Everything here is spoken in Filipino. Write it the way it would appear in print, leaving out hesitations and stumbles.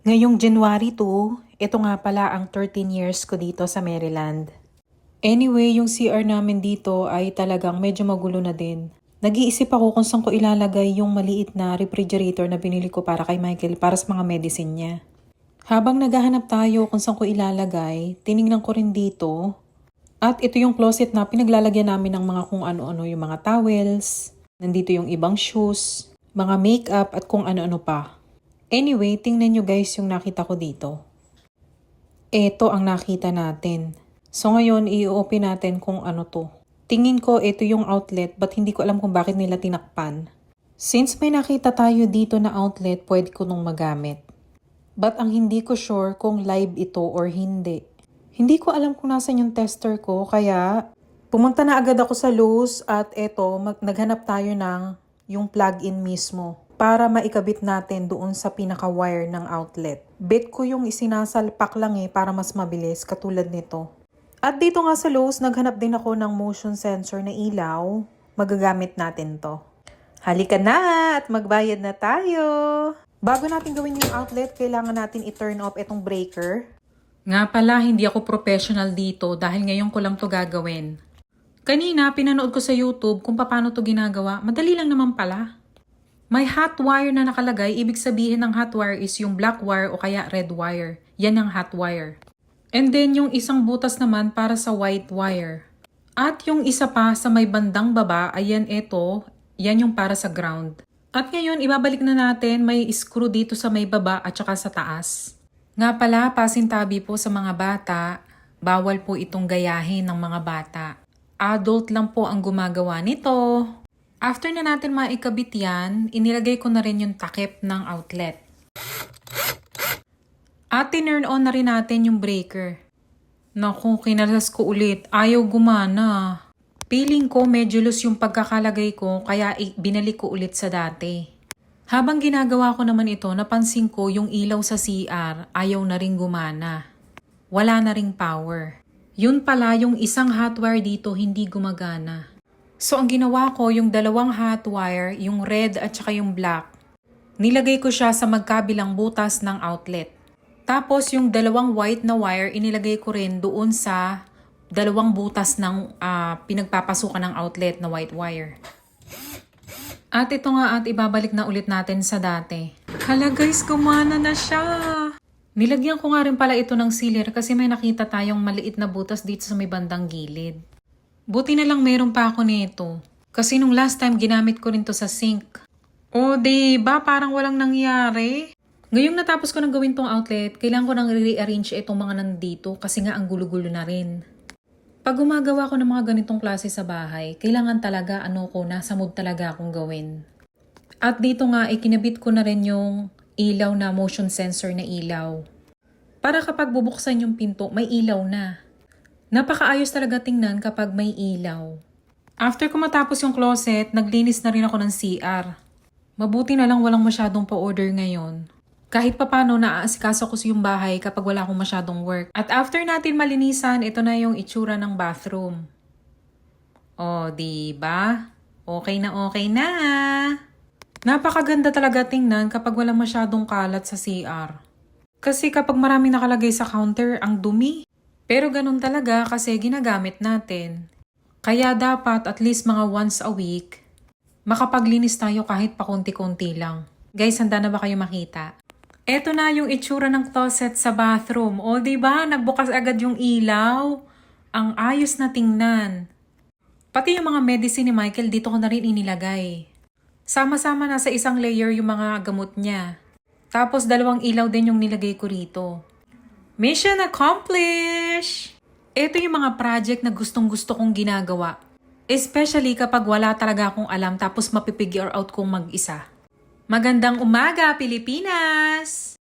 Ngayong January 2, ito nga pala ang 13 years ko dito sa Maryland. Anyway, yung CR namin dito ay talagang medyo magulo na din. Nag-iisip ako kung saan ko ilalagay yung maliit na refrigerator na binili ko para kay Michael para sa mga medicine niya. Habang naghahanap tayo kung saan ko ilalagay, tiningnan ko rin dito. At ito yung closet na pinaglalagyan namin ng mga kung ano-ano, yung mga towels, nandito yung ibang shoes, mga makeup at kung ano-ano pa. Anyway, tingnan nyo guys yung nakita ko dito. Ito ang nakita natin. So ngayon, i-open natin kung ano to. Tingin ko ito yung outlet but hindi ko alam kung bakit nila tinakpan. Since may nakita tayo dito na outlet, pwede ko nung magamit. But ang hindi ko sure kung live ito or hindi. Hindi ko alam kung nasan yung tester ko kaya pumunta na agad ako sa Lowe's at eto, naghanap tayo ng yung plug-in mismo para maikabit natin doon sa pinaka-wire ng outlet. Bet ko yung isinasalpak lang para mas mabilis katulad nito. At dito nga sa Lowe's, naghanap din ako ng motion sensor na ilaw. Magagamit natin to. Halika na at magbayad na tayo! Bago natin gawin yung outlet, kailangan natin i-turn off itong breaker. Nga pala, hindi ako professional dito dahil ngayon ko lang to gagawin. Kanina, pinanood ko sa YouTube kung paano to ginagawa. Madali lang naman pala. May hot wire na nakalagay, ibig sabihin ng hot wire is yung black wire o kaya red wire. Yan ang hot wire. And then yung isang butas naman para sa white wire. At yung isa pa sa may bandang baba, ayan ito, yan yung para sa ground. At ngayon, ibabalik na natin, may screw dito sa may baba at saka sa taas. Nga pala, pasintabi po sa mga bata, bawal po itong gayahin ng mga bata. Adult lang po ang gumagawa nito. After na natin maikabit yan, inilagay ko na rin yung takip ng outlet. At tinurn on na rin natin yung breaker. Naku, kinalas ko ulit. Ayaw gumana. Feeling ko medyo loose yung pagkakalagay ko kaya binalik ko ulit sa dati. Habang ginagawa ko naman ito, napansin ko yung ilaw sa CR ayaw na rin gumana. Wala na ring power. Yun pala yung isang hot wire dito hindi gumagana. So ang ginawa ko, yung dalawang hot wire, yung red at saka yung black, nilagay ko siya sa magkabilang butas ng outlet. Tapos yung dalawang white na wire, inilagay ko rin doon sa dalawang butas ng pinagpapasukan ng outlet na white wire. At ito nga at ibabalik na ulit natin sa dati. Hala guys, gumana na siya! Nilagyan ko nga rin pala ito ng sealer kasi may nakita tayong maliit na butas dito sa may bandang gilid. Buti na lang meron pa ako nito. Kasi nung last time ginamit ko rin to sa sink. O diba parang walang nangyari? Ngayong natapos ko nang gawin tong outlet, kailangan ko nang rearrange itong mga nandito kasi nga ang gulo-gulo na rin. Pag gumagawa ko ng mga ganitong klase sa bahay, kailangan talaga nasa mood talaga akong gawin. At dito nga ikinabit ko na rin yung ilaw na motion sensor na ilaw. Para kapag bubuksan yung pinto, may ilaw na. Napakaayos talaga tingnan kapag may ilaw. After ko matapos yung closet, naglinis na rin ako ng CR. Mabuti na lang walang masyadong pa-order ngayon. Kahit papano naaasikaso ko yung bahay kapag wala akong masyadong work. At after natin malinisan, ito na yung itsura ng bathroom. O, diba? Okay na okay na. Napakaganda talaga tingnan kapag walang masyadong kalat sa CR. Kasi kapag marami nakalagay sa counter, ang dumi. Pero ganun talaga kasi ginagamit natin. Kaya dapat at least mga once a week, makapaglinis tayo kahit pakunti-kunti lang. Guys, handa na ba kayo makita? Eto na yung itsura ng closet sa bathroom. O diba, nagbukas agad yung ilaw. Ang ayos na tingnan. Pati yung mga medicine ni Michael dito ko na rin inilagay. Sama-sama na sa isang layer yung mga gamot niya. Tapos 2 ilaw din yung nilagay ko rito. Mission accomplished! Ito yung mga project na gustong-gusto kong ginagawa. Especially kapag wala talaga akong alam tapos mapipigure out kong mag-isa. Magandang umaga, Pilipinas!